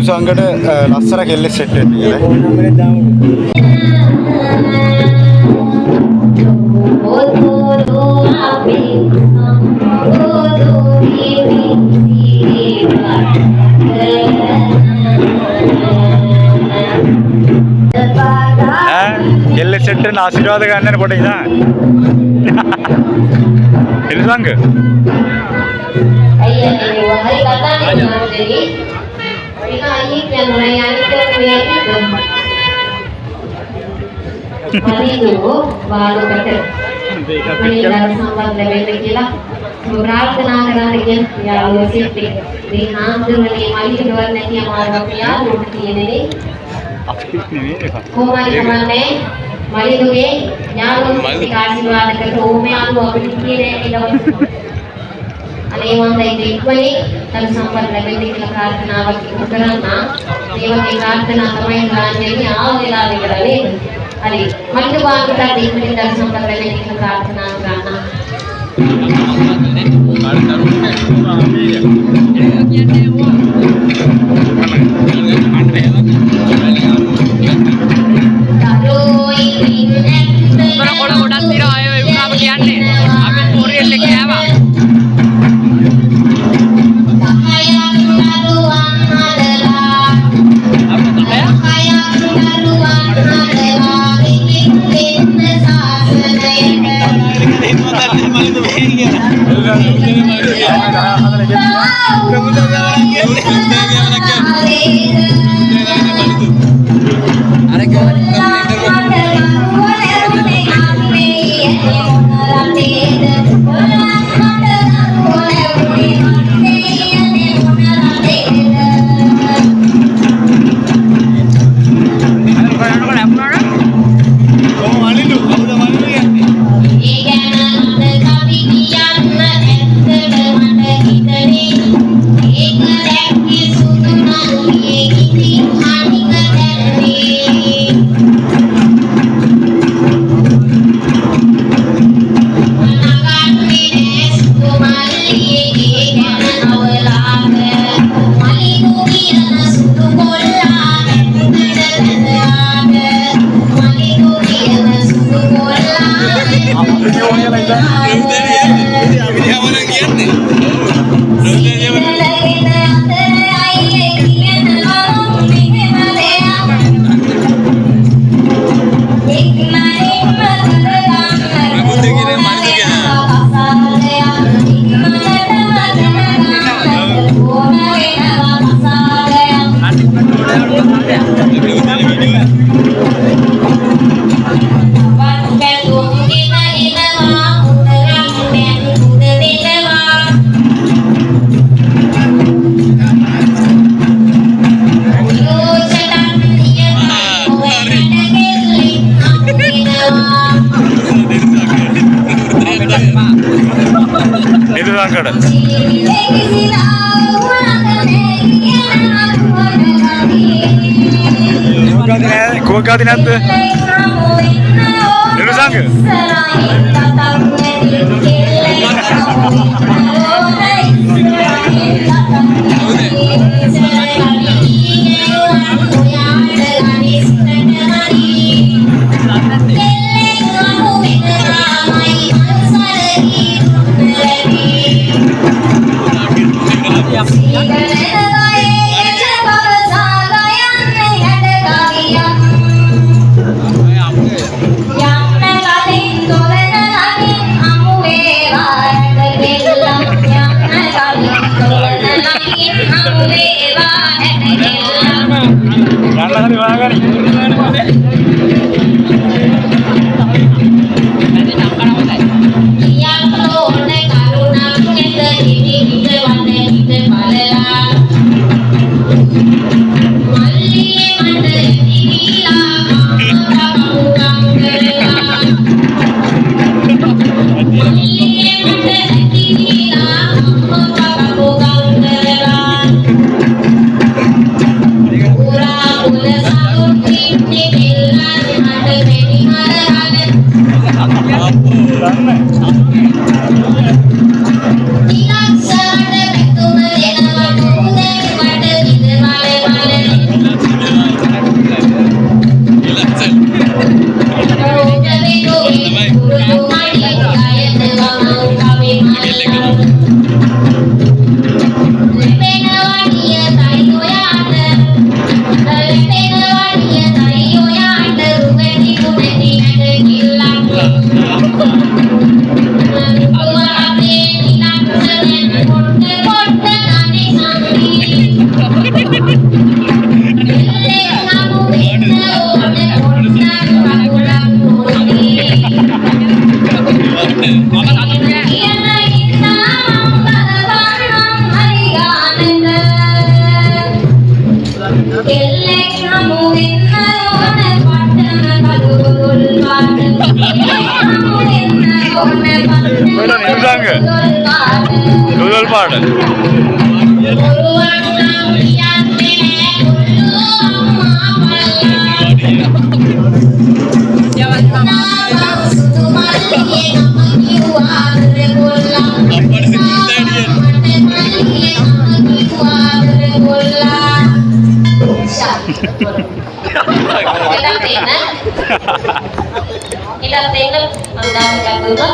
සංගට ලස්සර කෙල්ලෙ set වෙන්න කියලා. කෙල්ලෙ set වෙන ආශිර්වාද ගන්න කොට ඉඳන්. එල්සංග. අයියා හරි කතානේ මාතේ. ඒක අයියේ කියන්නේ අනිත් කියන්නේ මලිනෝ වාලකට මලිනලා සම්බන්ධ වෙන්න කියලා ප්‍රාර්ථනා කරන්න කියන යාළුවෝ සිටි මේ හාමුදුරනේ මලිනවර නැති අමාරුවක් යාළුවෝ කියන්නේ අපි නෙමෙයි කොහොමද කමන්නේ මලිනුගේ යාළුවෝ ආශිර්වාද කරලා ඕමේ යාළුවෝ අපිට කියන්නේ ඊළඟ අනේ වන්දයි දෙක්වලේ තම සම්පන්න ලැබෙන්න කියලා ප්‍රාර්ථනාවක් කරනවා. මේ වගේ ප්‍රාර්ථනා තමයි ගාන්නේ ආව වෙලාවේ කරන්නේ. හරි. මට වාග්ගත දෙන්නේ තම සම්පන්න ලැබෙන්න කියලා ප්‍රාර්ථනා කරනවා. Kuwagati නැද්ද? එළුසංග. பாடுங்க முதல் பாடல் Kita tengok ang dami ka